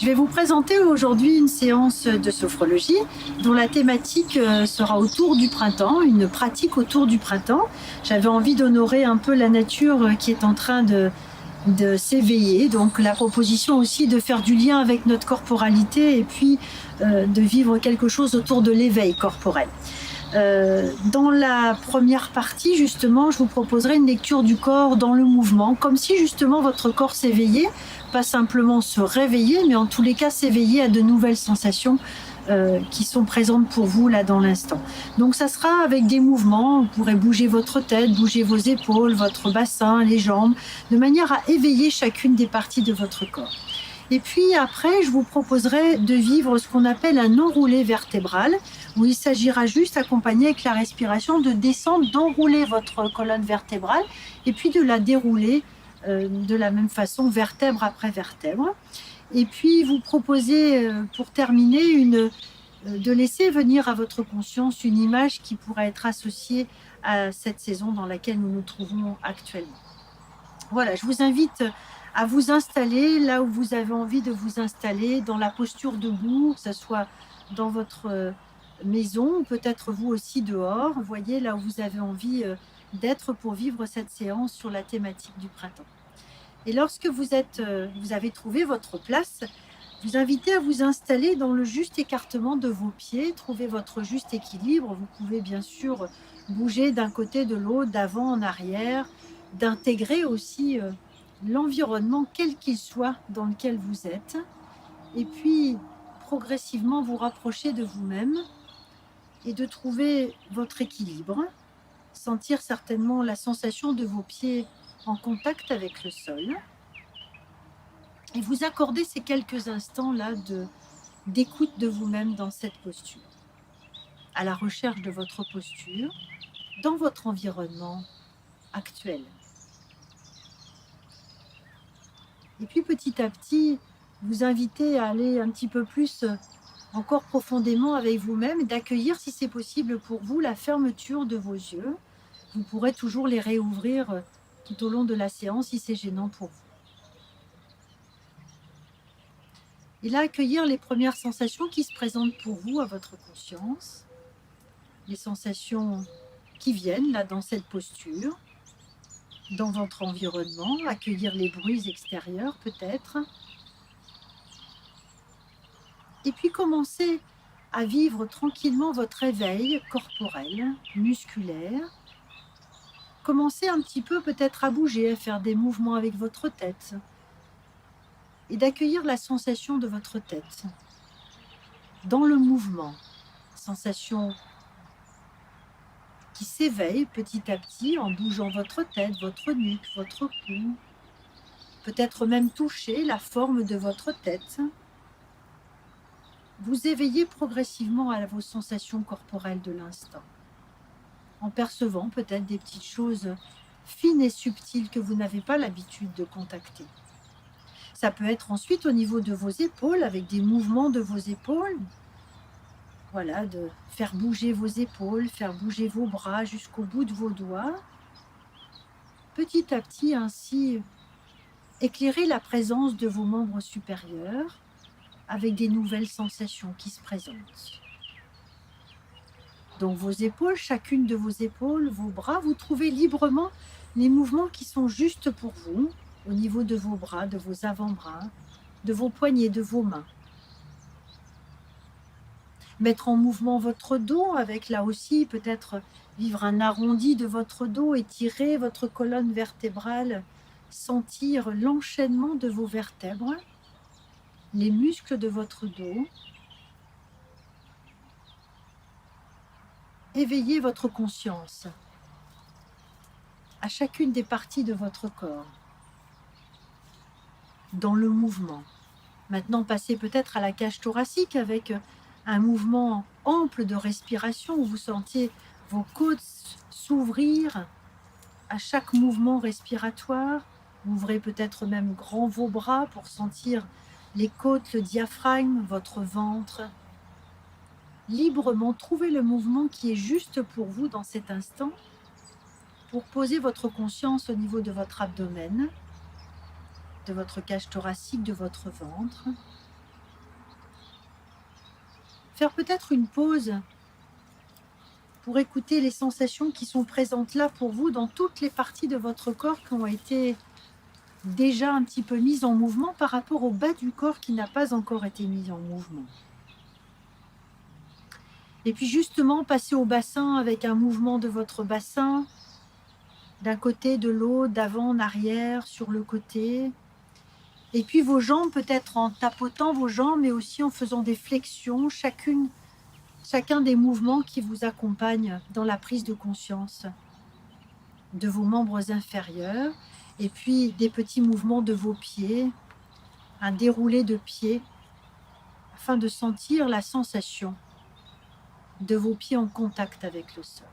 Je vais vous présenter aujourd'hui une séance de sophrologie dont la thématique sera autour du printemps, une pratique autour du printemps. J'avais envie d'honorer un peu la nature qui est en train de s'éveiller, donc la proposition aussi de faire du lien avec notre corporalité et puis de vivre quelque chose autour de l'éveil corporel. Dans la première partie, justement, je vous proposerai une lecture du corps dans le mouvement, comme si justement votre corps s'éveillait, pas simplement se réveiller, mais en tous les cas s'éveiller à de nouvelles sensations qui sont présentes pour vous là dans l'instant. Donc ça sera avec des mouvements, vous pourrez bouger votre tête, bouger vos épaules, votre bassin, les jambes, de manière à éveiller chacune des parties de votre corps. Et puis après, je vous proposerai de vivre ce qu'on appelle un enroulé vertébral, où il s'agira juste, accompagné avec la respiration, de descendre, d'enrouler votre colonne vertébrale et puis de la dérouler de la même façon, vertèbre après vertèbre. Et puis vous proposez, pour terminer, de laisser venir à votre conscience une image qui pourrait être associée à cette saison dans laquelle nous nous trouvons actuellement. Voilà, je vous invite à vous installer là où vous avez envie de vous installer, dans la posture debout, que ce soit dans votre maison, ou peut-être vous aussi dehors, voyez là où vous avez envie d'être pour vivre cette séance sur la thématique du printemps. Et lorsque vous avez trouvé votre place, vous invitez à vous installer dans le juste écartement de vos pieds, trouver votre juste équilibre. Vous pouvez bien sûr bouger d'un côté, de l'autre, d'avant en arrière, d'intégrer aussi l'environnement, quel qu'il soit, dans lequel vous êtes. Et puis, progressivement, vous rapprocher de vous-même et de trouver votre équilibre. Sentir certainement la sensation de vos pieds en contact avec le sol. Et vous accorder ces quelques instants-là d'écoute de vous-même dans cette posture. À la recherche de votre posture dans votre environnement actuel. Et puis petit à petit, vous invitez à aller un petit peu plus encore profondément avec vous-même et d'accueillir, si c'est possible pour vous, la fermeture de vos yeux. Vous pourrez toujours les réouvrir tout au long de la séance si c'est gênant pour vous. Et là, accueillir les premières sensations qui se présentent pour vous à votre conscience. Les sensations qui viennent là dans cette posture, dans votre environnement, accueillir les bruits extérieurs peut-être. Et puis commencer à vivre tranquillement votre éveil corporel, musculaire. Commencez un petit peu peut-être à bouger, à faire des mouvements avec votre tête. Et d'accueillir la sensation de votre tête dans le mouvement. Sensation qui s'éveille petit à petit en bougeant votre tête, votre nuque, votre cou. Peut-être même toucher la forme de votre tête. Vous éveillez progressivement à vos sensations corporelles de l'instant, en percevant peut-être des petites choses fines et subtiles que vous n'avez pas l'habitude de contacter. Ça peut être ensuite au niveau de vos épaules, avec des mouvements de vos épaules. Voilà, de faire bouger vos épaules, faire bouger vos bras jusqu'au bout de vos doigts. Petit à petit, ainsi, éclairer la présence de vos membres supérieurs avec des nouvelles sensations qui se présentent. Donc vos épaules, chacune de vos épaules, vos bras, vous trouvez librement les mouvements qui sont justes pour vous, au niveau de vos bras, de vos avant-bras, de vos poignets, de vos mains. Mettre en mouvement votre dos avec là aussi peut-être vivre un arrondi de votre dos, étirer votre colonne vertébrale, sentir l'enchaînement de vos vertèbres, les muscles de votre dos. Éveillez votre conscience à chacune des parties de votre corps, dans le mouvement. Maintenant, passez peut-être à la cage thoracique avec un mouvement ample de respiration où vous sentiez vos côtes s'ouvrir à chaque mouvement respiratoire. Ouvrez peut-être même grand vos bras pour sentir les côtes, le diaphragme, votre ventre. Librement, trouvez le mouvement qui est juste pour vous dans cet instant pour poser votre conscience au niveau de votre abdomen, de votre cage thoracique, de votre ventre. faire peut-être une pause pour écouter les sensations qui sont présentes là pour vous dans toutes les parties de votre corps qui ont été déjà un petit peu mises en mouvement par rapport au bas du corps qui n'a pas encore été mis en mouvement. Et puis justement, passer au bassin avec un mouvement de votre bassin, d'un côté, de l'autre, d'avant, en arrière, sur le côté. Et puis vos jambes, peut-être en tapotant vos jambes, mais aussi en faisant des flexions, chacun des mouvements qui vous accompagnent dans la prise de conscience de vos membres inférieurs. Et puis des petits mouvements de vos pieds, un déroulé de pieds, afin de sentir la sensation de vos pieds en contact avec le sol.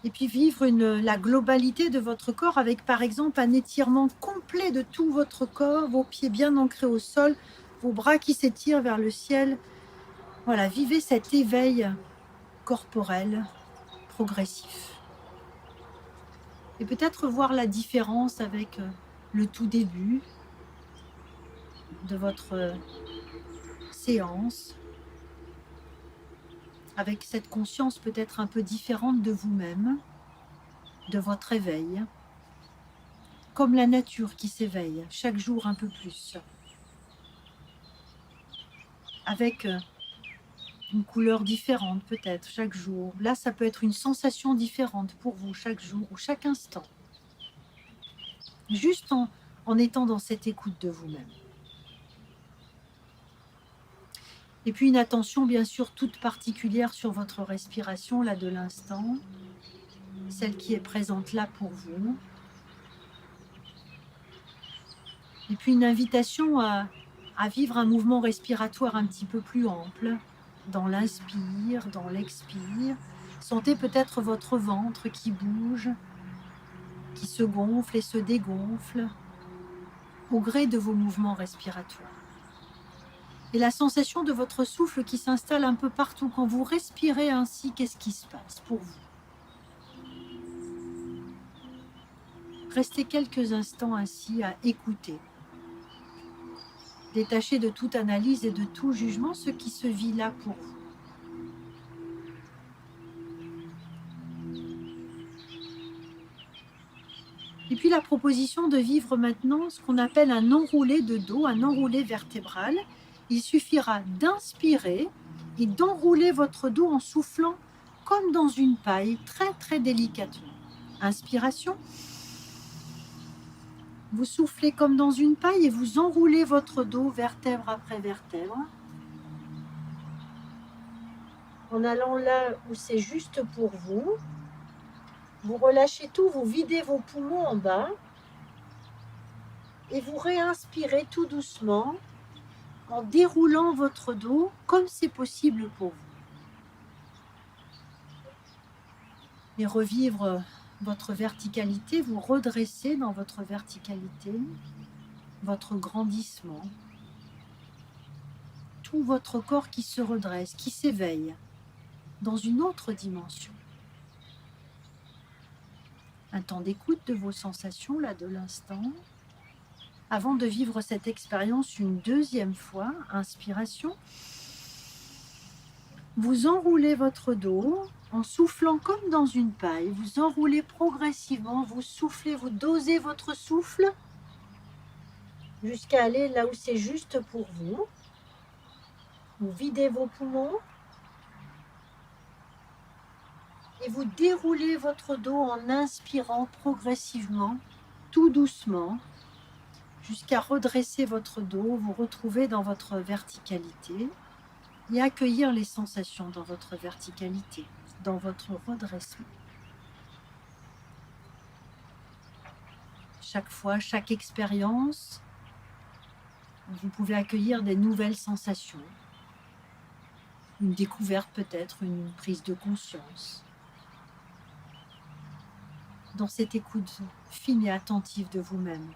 Et puis vivre la globalité de votre corps avec par exemple un étirement complet de tout votre corps, vos pieds bien ancrés au sol, vos bras qui s'étirent vers le ciel. Voilà, vivez cet éveil corporel progressif. Et peut-être voir la différence avec le tout début de votre séance, avec cette conscience peut-être un peu différente de vous-même, de votre éveil, comme la nature qui s'éveille chaque jour un peu plus, avec une couleur différente peut-être chaque jour. Là, ça peut être une sensation différente pour vous chaque jour ou chaque instant, juste en étant dans cette écoute de vous-même. Et puis une attention bien sûr toute particulière sur votre respiration là de l'instant, celle qui est présente là pour vous. Et puis une invitation à vivre un mouvement respiratoire un petit peu plus ample, dans l'inspire, dans l'expire. Sentez peut-être votre ventre qui bouge, qui se gonfle et se dégonfle au gré de vos mouvements respiratoires. Et la sensation de votre souffle qui s'installe un peu partout. Quand vous respirez ainsi, qu'est-ce qui se passe pour vous? Restez quelques instants ainsi à écouter. Détachez de toute analyse et de tout jugement ce qui se vit là pour vous. Et puis la proposition de vivre maintenant ce qu'on appelle un enroulé de dos, un enroulé vertébral. Il suffira d'inspirer et d'enrouler votre dos en soufflant comme dans une paille, très très délicatement. Inspiration. Vous soufflez comme dans une paille et vous enroulez votre dos vertèbre après vertèbre. En allant là où c'est juste pour vous. Vous relâchez tout, vous videz vos poumons en bas et vous réinspirez tout doucement en déroulant votre dos comme c'est possible pour vous. Et revivre votre verticalité, vous redressez dans votre verticalité, votre grandissement, tout votre corps qui se redresse, qui s'éveille dans une autre dimension. Un temps d'écoute de vos sensations là de l'instant. Avant de vivre cette expérience une deuxième fois, inspiration. Vous enroulez votre dos en soufflant comme dans une paille. Vous enroulez progressivement, vous soufflez, vous dosez votre souffle jusqu'à aller là où c'est juste pour vous. Vous videz vos poumons et vous déroulez votre dos en inspirant progressivement, tout doucement, jusqu'à redresser votre dos, vous retrouver dans votre verticalité et accueillir les sensations dans votre verticalité, dans votre redressement. Chaque fois, chaque expérience, vous pouvez accueillir des nouvelles sensations, une découverte peut-être, une prise de conscience. Dans cette écoute fine et attentive de vous-même,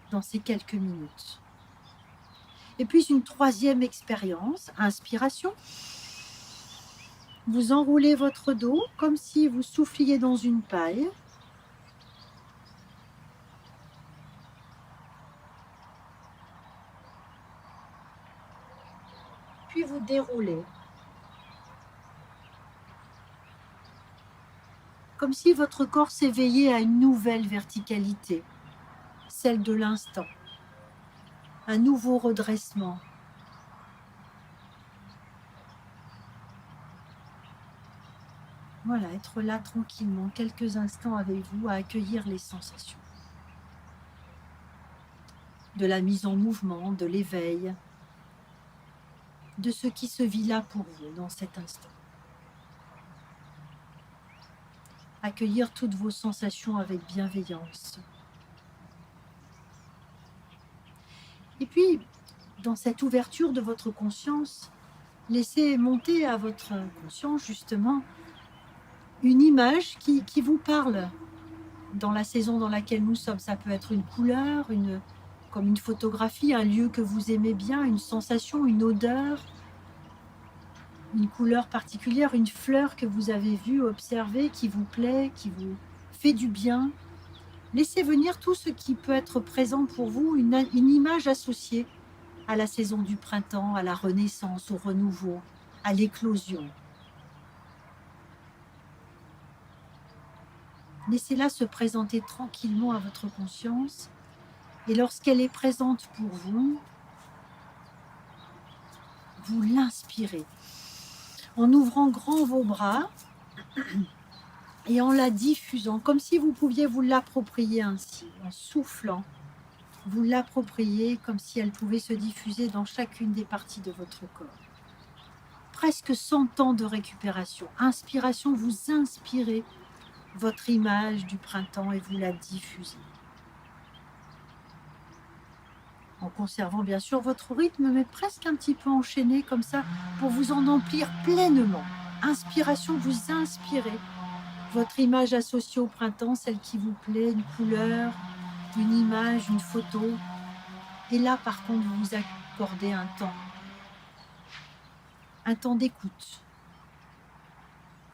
dans ces quelques minutes. Et puis une troisième expérience, inspiration. Vous enroulez votre dos comme si vous souffliez dans une paille. dérouler. Comme si votre corps s'éveillait à une nouvelle verticalité, celle de l'instant, un nouveau redressement. Voilà, être là tranquillement, quelques instants avec vous, à accueillir les sensations. De la mise en mouvement, de l'éveil, de ce qui se vit là pour vous dans cet instant. Accueillir toutes vos sensations avec bienveillance. Et puis, dans cette ouverture de votre conscience, laissez monter à votre conscience justement une image qui vous parle dans la saison dans laquelle nous sommes. Ça peut être une couleur, comme une photographie, un lieu que vous aimez bien, une sensation, une odeur, une couleur particulière, une fleur que vous avez vue, observée, qui vous plaît, qui vous fait du bien. Laissez venir tout ce qui peut être présent pour vous, une image associée à la saison du printemps, à la renaissance, au renouveau, à l'éclosion. Laissez-la se présenter tranquillement à votre conscience et lorsqu'elle est présente pour vous, vous l'inspirez en ouvrant grand vos bras et en la diffusant, comme si vous pouviez vous l'approprier ainsi, en soufflant, vous l'appropriez comme si elle pouvait se diffuser dans chacune des parties de votre corps. Presque 100 ans de récupération. Inspiration, vous inspirez votre image du printemps et vous la diffusez. En conservant bien sûr votre rythme, mais presque un petit peu enchaîné comme ça, pour vous en emplir pleinement. Inspiration, vous inspirez votre image associée au printemps, celle qui vous plaît, une couleur, une image, une photo. Et là, par contre, vous vous accordez un temps d'écoute,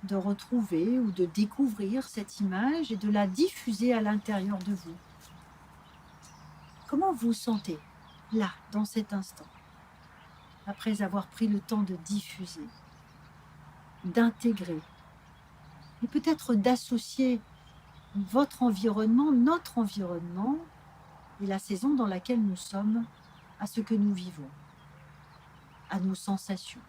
de retrouver ou de découvrir cette image et de la diffuser à l'intérieur de vous. Comment vous vous sentez là, dans cet instant, après avoir pris le temps de diffuser, d'intégrer et peut-être d'associer votre environnement, notre environnement et la saison dans laquelle nous sommes à ce que nous vivons, à nos sensations.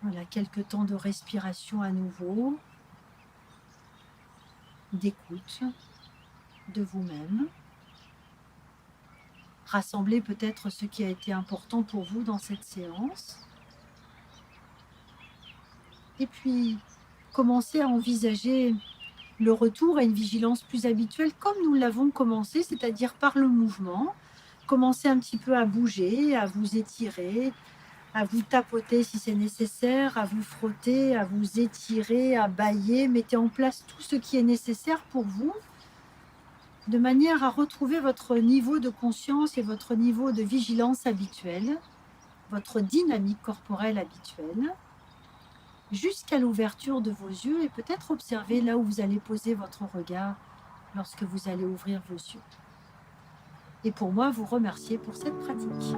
Voilà, quelques temps de respiration à nouveau, d'écoute de vous-même. Rassemblez peut-être ce qui a été important pour vous dans cette séance. Et puis, commencez à envisager le retour à une vigilance plus habituelle comme nous l'avons commencé, c'est-à-dire par le mouvement. Commencez un petit peu à bouger, à vous étirer, à vous tapoter si c'est nécessaire, à vous frotter, à vous étirer, à bâiller. Mettez en place tout ce qui est nécessaire pour vous, de manière à retrouver votre niveau de conscience et votre niveau de vigilance habituel, votre dynamique corporelle habituelle, jusqu'à l'ouverture de vos yeux et peut-être observer là où vous allez poser votre regard lorsque vous allez ouvrir vos yeux. Et pour moi, vous remercier pour cette pratique.